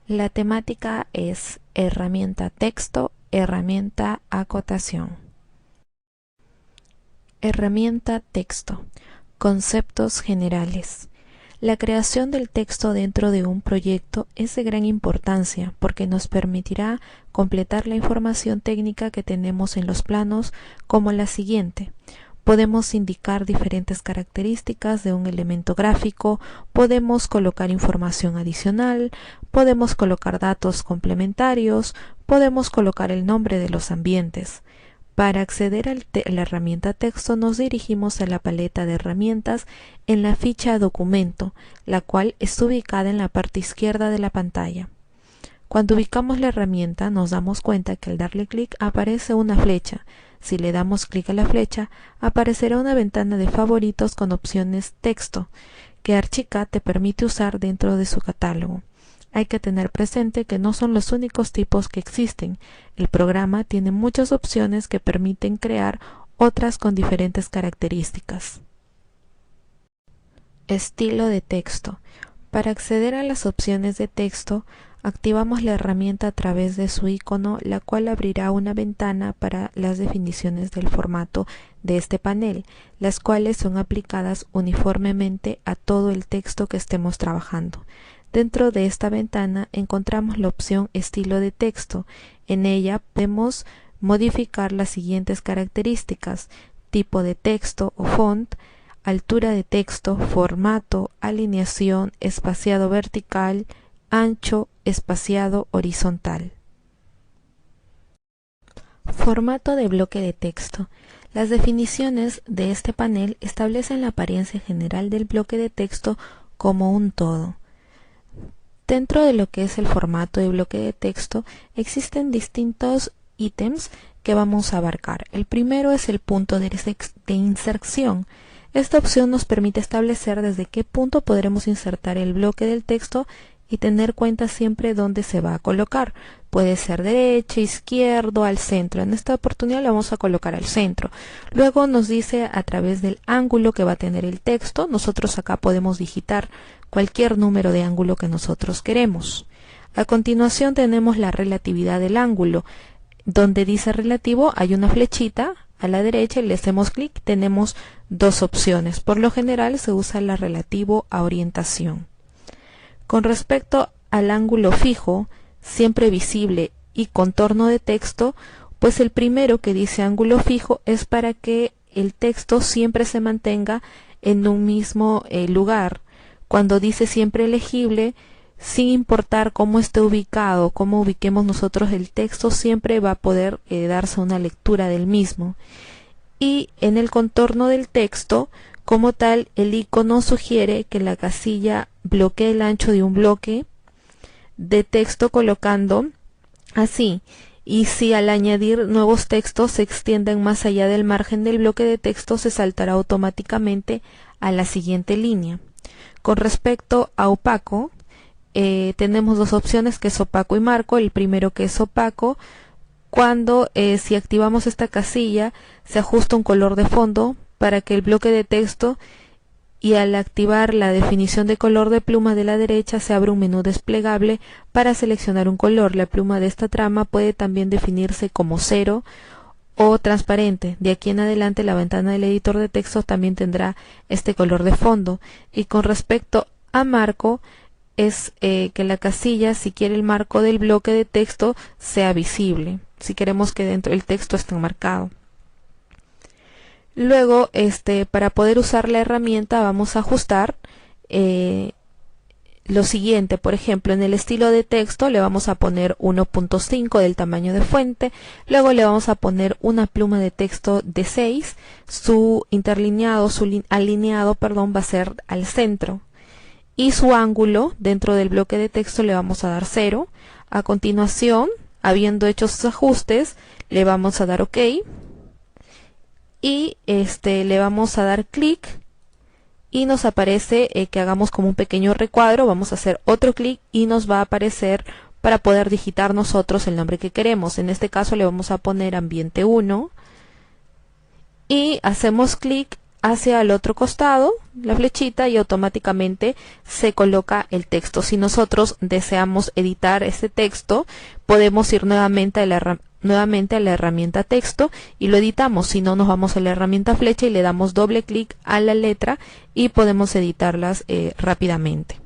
La temática es herramienta texto, herramienta acotación. Herramienta texto. Conceptos generales. La creación del texto dentro de un proyecto es de gran importancia porque nos permitirá completar la información técnica que tenemos en los planos, como la siguiente. Podemos indicar diferentes características de un elemento gráfico, podemos colocar información adicional, podemos colocar datos complementarios, podemos colocar el nombre de los ambientes. Para acceder a la herramienta texto nos dirigimos a la paleta de herramientas en la ficha Documento, la cual está ubicada en la parte izquierda de la pantalla. Cuando ubicamos la herramienta nos damos cuenta que al darle clic aparece una flecha. Si le damos clic a la flecha, aparecerá una ventana de favoritos con opciones texto, que Archicad te permite usar dentro de su catálogo. Hay que tener presente que no son los únicos tipos que existen. El programa tiene muchas opciones que permiten crear otras con diferentes características. Estilo de texto. Para acceder a las opciones de texto, activamos la herramienta a través de su icono, la cual abrirá una ventana para las definiciones del formato de este panel, las cuales son aplicadas uniformemente a todo el texto que estemos trabajando. Dentro de esta ventana encontramos la opción Estilo de texto. En ella podemos modificar las siguientes características: tipo de texto o font, altura de texto, formato, alineación, espaciado vertical, ancho, espaciado horizontal. Formato de bloque de texto. Las definiciones de este panel establecen la apariencia general del bloque de texto como un todo. Dentro de lo que es el formato de bloque de texto existen distintos ítems que vamos a abarcar. El primero es el punto de inserción. Esta opción nos permite establecer desde qué punto podremos insertar el bloque del texto y tener cuenta siempre dónde se va a colocar. Puede ser derecha, izquierdo, al centro. En esta oportunidad lo vamos a colocar al centro. Luego nos dice a través del ángulo que va a tener el texto. Nosotros acá podemos digitar cualquier número de ángulo que nosotros queremos. A continuación tenemos la relatividad del ángulo. Donde dice relativo hay una flechita a la derecha y le hacemos clic. Tenemos dos opciones. Por lo general se usa la relativo a orientación. Con respecto al ángulo fijo, siempre visible, y contorno de texto, pues el primero que dice ángulo fijo es para que el texto siempre se mantenga en un mismo lugar. Cuando dice siempre legible, sin importar cómo esté ubicado, cómo ubiquemos nosotros el texto, siempre va a poder darse una lectura del mismo. Y en el contorno del texto, como tal, el icono sugiere que la casilla bloquee el ancho de un bloque de texto colocando así, y si al añadir nuevos textos se extienden más allá del margen del bloque de texto, se saltará automáticamente a la siguiente línea. Con respecto a opaco, tenemos dos opciones, que es opaco y marco. El primero, que es opaco, cuando si activamos esta casilla se ajusta un color de fondo para que el bloque de texto, y al activar la definición de color de pluma de la derecha se abre un menú desplegable para seleccionar un color. La pluma de esta trama puede también definirse como 0 o transparente. De aquí en adelante la ventana del editor de texto también tendrá este color de fondo. Y con respecto a marco, es que la casilla, si quiere el marco del bloque de texto, sea visible, si queremos que dentro del texto esté marcado. Luego, para poder usar la herramienta vamos a ajustar lo siguiente. Por ejemplo, en el estilo de texto le vamos a poner 1.5 del tamaño de fuente. Luego le vamos a poner una pluma de texto de 6. Su interlineado, alineado, perdón, va a ser al centro. Y su ángulo dentro del bloque de texto le vamos a dar 0. A continuación, habiendo hecho sus ajustes, le vamos a dar OK. Y le vamos a dar clic y nos aparece que hagamos como un pequeño recuadro. Vamos a hacer otro clic y nos va a aparecer para poder digitar nosotros el nombre que queremos. En este caso le vamos a poner ambiente 1 y hacemos clic hacia el otro costado la flechita y automáticamente se coloca el texto. Si nosotros deseamos editar este texto, podemos ir nuevamente a la herramienta texto y lo editamos. Si no, nos vamos a la herramienta flecha y le damos doble clic a la letra y podemos editarlas rápidamente.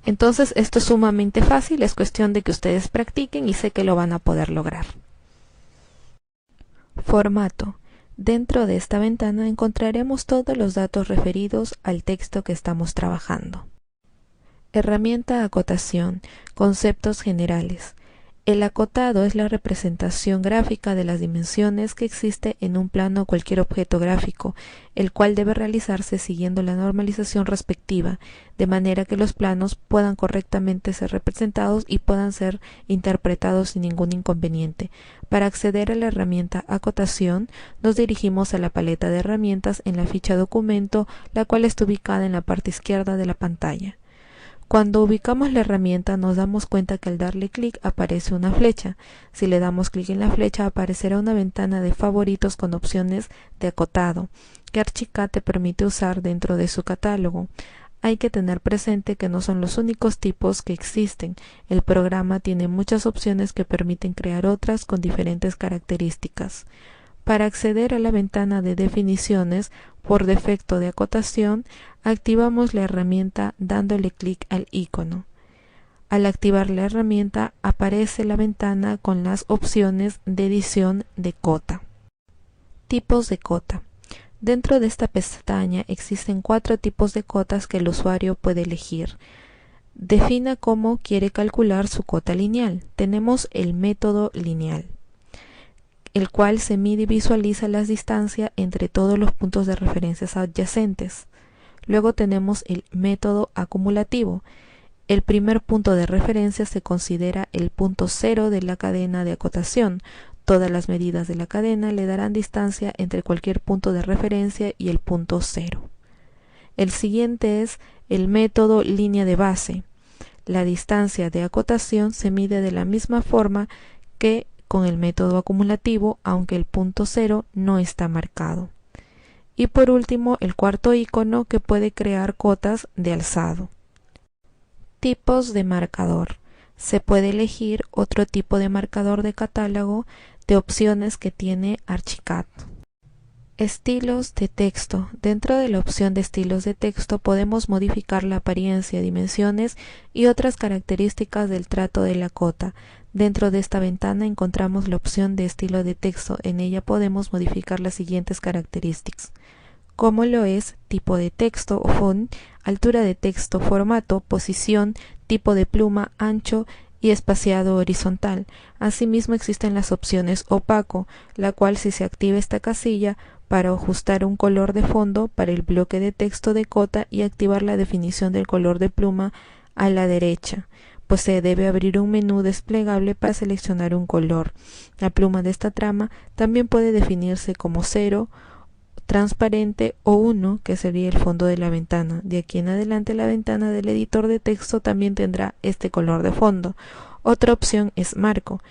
Entonces esto es sumamente fácil, es cuestión de que ustedes practiquen y sé que lo van a poder lograr. Formato. Dentro de esta ventana encontraremos todos los datos referidos al texto que estamos trabajando. Herramienta acotación. Conceptos generales. El acotado es la representación gráfica de las dimensiones que existe en un plano o cualquier objeto gráfico, el cual debe realizarse siguiendo la normalización respectiva, de manera que los planos puedan correctamente ser representados y puedan ser interpretados sin ningún inconveniente. Para acceder a la herramienta acotación, nos dirigimos a la paleta de herramientas en la ficha documento, la cual está ubicada en la parte izquierda de la pantalla. Cuando ubicamos la herramienta nos damos cuenta que al darle clic aparece una flecha. Si le damos clic en la flecha aparecerá una ventana de favoritos con opciones de acotado que Archicad te permite usar dentro de su catálogo. Hay que tener presente que no son los únicos tipos que existen. El programa tiene muchas opciones que permiten crear otras con diferentes características. Para acceder a la ventana de definiciones por defecto de acotación, activamos la herramienta dándole clic al icono. Al activar la herramienta aparece la ventana con las opciones de edición de cota. Tipos de cota. Dentro de esta pestaña existen 4 tipos de cotas que el usuario puede elegir. Defina cómo quiere calcular su cota lineal. Tenemos el método lineal, el cual se mide y visualiza las distancias entre todos los puntos de referencias adyacentes. Luego tenemos el método acumulativo. El primer punto de referencia se considera el punto 0 de la cadena de acotación. Todas las medidas de la cadena le darán distancia entre cualquier punto de referencia y el punto 0. El siguiente es el método línea de base. La distancia de acotación se mide de la misma forma que con el método acumulativo, aunque el punto 0 no está marcado. Y por último, el cuarto icono que puede crear cotas de alzado. Tipos de marcador. Se puede elegir otro tipo de marcador de catálogo de opciones que tiene Archicad. Estilos de texto. Dentro de la opción de estilos de texto podemos modificar la apariencia, dimensiones y otras características del trato de la cota. Dentro de esta ventana encontramos la opción de estilo de texto. En ella podemos modificar las siguientes características, como lo es tipo de texto o font, altura de texto, formato, posición, tipo de pluma, ancho y espaciado horizontal. Asimismo existen las opciones opaco, la cual si se activa esta casilla para ajustar un color de fondo para el bloque de texto de cota y activar la definición del color de pluma a la derecha, pues se debe abrir un menú desplegable para seleccionar un color. La pluma de esta trama también puede definirse como 0, transparente o 1, que sería el fondo de la ventana. De aquí en adelante la ventana del editor de texto también tendrá este color de fondo. Otra opción es marco.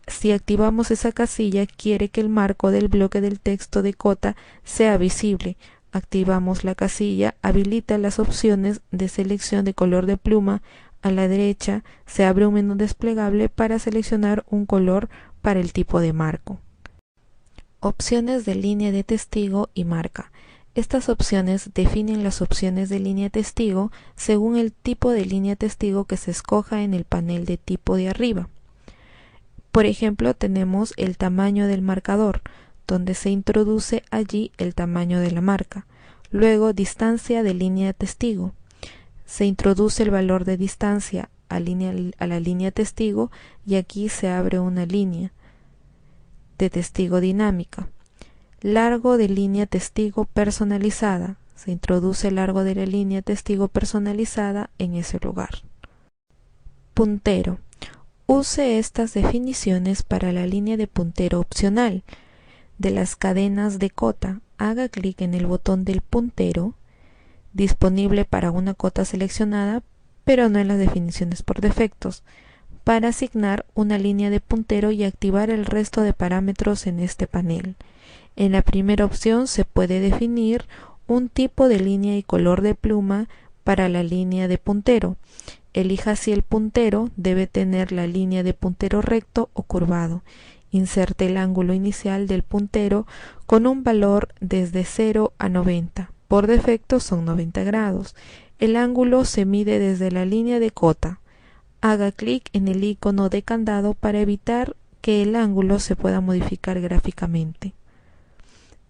Si activamos esa casilla, quiere que el marco del bloque del texto de cota sea visible. Activamos la casilla, habilita las opciones de selección de color de pluma. A la derecha se abre un menú desplegable para seleccionar un color para el tipo de marco. Opciones de línea de testigo y marca. Estas opciones definen las opciones de línea testigo según el tipo de línea testigo que se escoja en el panel de tipo de arriba. Por ejemplo, tenemos el tamaño del marcador, donde se introduce allí el tamaño de la marca. Luego, distancia de línea testigo. Se introduce el valor de distancia a la línea testigo y aquí se abre una línea de testigo dinámica. Largo de línea testigo personalizada. Se introduce el largo de la línea testigo personalizada en ese lugar. Puntero. Use estas definiciones para la línea de puntero opcional de las cadenas de cota. Haga clic en el botón del puntero, disponible para una cota seleccionada, pero no en las definiciones por defectos, para asignar una línea de puntero y activar el resto de parámetros en este panel. En la primera opción se puede definir un tipo de línea y color de pluma para la línea de puntero. Elija si el puntero debe tener la línea de puntero recto o curvado. Inserte el ángulo inicial del puntero con un valor desde 0 a 90. Por defecto son 90 grados. El ángulo se mide desde la línea de cota. Haga clic en el icono de candado para evitar que el ángulo se pueda modificar gráficamente.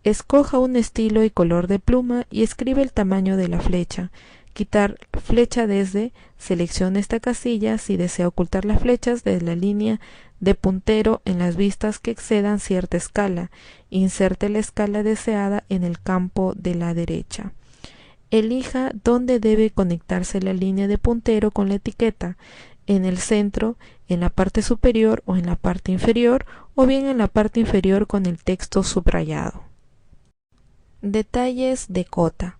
Escoja un estilo y color de pluma y escribe el tamaño de la flecha. Quitar flecha desde, seleccione esta casilla si desea ocultar las flechas de la línea de puntero en las vistas que excedan cierta escala. Inserte la escala deseada en el campo de la derecha. Elija dónde debe conectarse la línea de puntero con la etiqueta, en el centro, en la parte superior o en la parte inferior, o bien en la parte inferior con el texto subrayado. Detalles de cota.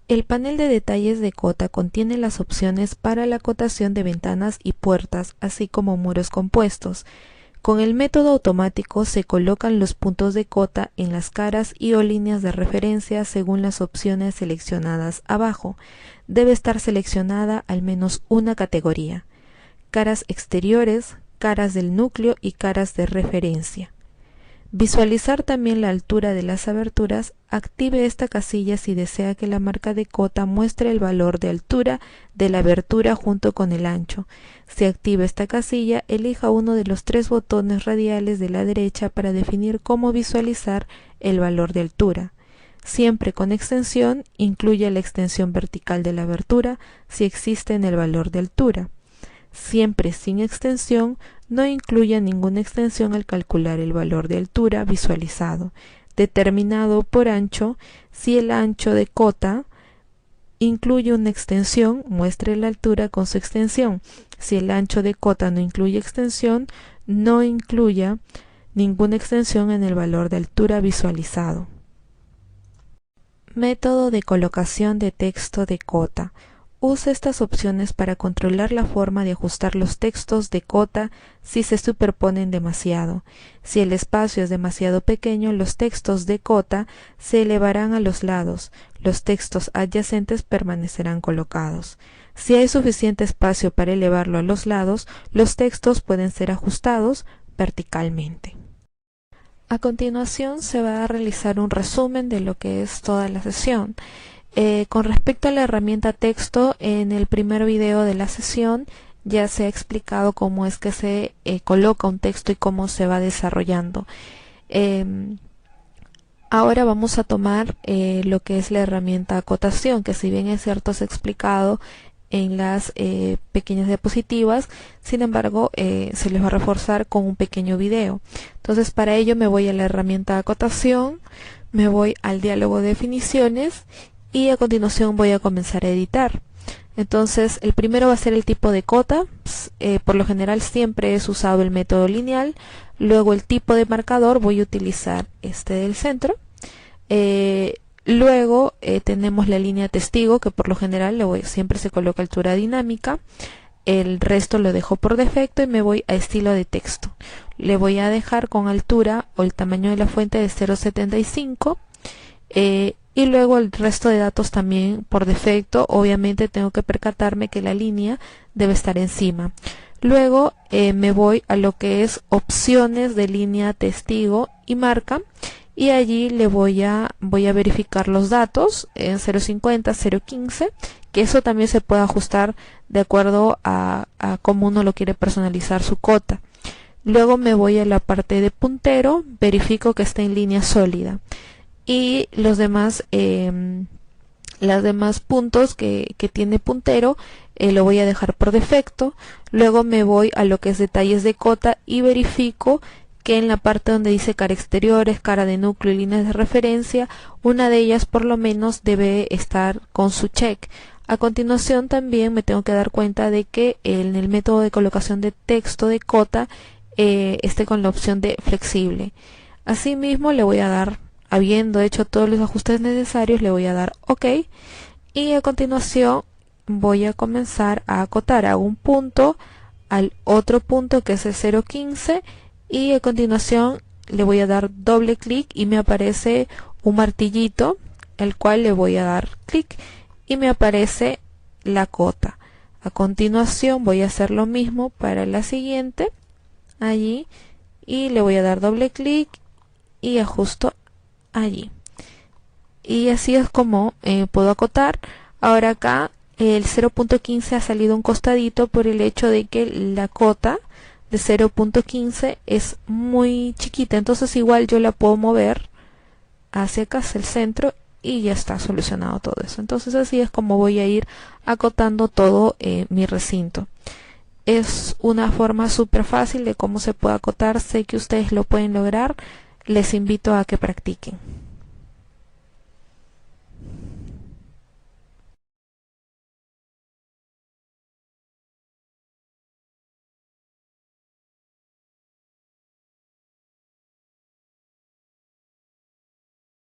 El panel de detalles de cota contiene las opciones para la acotación de ventanas y puertas, así como muros compuestos. Con el método automático se colocan los puntos de cota en las caras y o líneas de referencia según las opciones seleccionadas abajo. Debe estar seleccionada al menos una categoría: caras exteriores, caras del núcleo y caras de referencia. Visualizar también la altura de las aberturas. Active esta casilla si desea que la marca de cota muestre el valor de altura de la abertura junto con el ancho. Si activa esta casilla, elija uno de los 3 botones radiales de la derecha para definir cómo visualizar el valor de altura. Siempre con extensión, incluya la extensión vertical de la abertura si existe en el valor de altura. Siempre sin extensión, no incluya ninguna extensión al calcular el valor de altura visualizado. Determinado por ancho, si el ancho de cota incluye una extensión, muestre la altura con su extensión. Si el ancho de cota no incluye extensión, no incluya ninguna extensión en el valor de altura visualizado. Método de colocación de texto de cota. Usa estas opciones para controlar la forma de ajustar los textos de cota si se superponen demasiado. Si el espacio es demasiado pequeño, los textos de cota se elevarán a los lados. Los textos adyacentes permanecerán colocados. Si hay suficiente espacio para elevarlo a los lados, los textos pueden ser ajustados verticalmente. A continuación se va a realizar un resumen de lo que es toda la sesión. Con respecto a la herramienta texto, en el primer video de la sesión ya se ha explicado cómo es que se coloca un texto y cómo se va desarrollando. Ahora vamos a tomar lo que es la herramienta acotación, que si bien es cierto se ha explicado en las pequeñas diapositivas, sin embargo se les va a reforzar con un pequeño video. Entonces para ello me voy a la herramienta acotación, me voy al diálogo de definiciones y a continuación voy a comenzar a editar. Entonces el primero va a ser el tipo de cota. Por lo general siempre es usado el método lineal. Luego el tipo de marcador, voy a utilizar este del centro. Luego tenemos la línea testigo, que por lo general siempre se coloca altura dinámica. El resto lo dejo por defecto y me voy a estilo de texto. Le voy a dejar con altura o el tamaño de la fuente de 0.75. Y luego el resto de datos también por defecto. Obviamente tengo que percatarme que la línea debe estar encima. Luego me voy a lo que es opciones de línea testigo y marca, y allí le voy a verificar los datos en 0.50, 0.15, que eso también se puede ajustar de acuerdo a cómo uno lo quiere personalizar su cota. Luego me voy a la parte de puntero, verifico que esté en línea sólida. Y los demás puntos que tiene puntero lo voy a dejar por defecto. Luego me voy a lo que es detalles de cota y verifico que en la parte donde dice cara exteriores, cara de núcleo y líneas de referencia, una de ellas por lo menos debe estar con su check. A continuación también me tengo que dar cuenta de que en el método de colocación de texto de cota esté con la opción de flexible. Asimismo le voy a dar, habiendo hecho todos los ajustes necesarios, le voy a dar OK, y a continuación voy a comenzar a acotar. Hago un punto al otro punto que es el 0.15 y a continuación le voy a dar doble clic y me aparece un martillito, el cual le voy a dar clic y me aparece la cota. A continuación voy a hacer lo mismo para la siguiente, allí, y le voy a dar doble clic y ajusto allí. Y así es como puedo acotar. Ahora acá el 0.15 ha salido un costadito por el hecho de que la cota de 0.15 es muy chiquita, entonces igual yo la puedo mover hacia acá, hacia el centro, y ya está solucionado todo eso. Entonces así es como voy a ir acotando todo mi recinto. Es una forma súper fácil de cómo se puede acotar. Sé que ustedes lo pueden lograr. Les invito a que practiquen.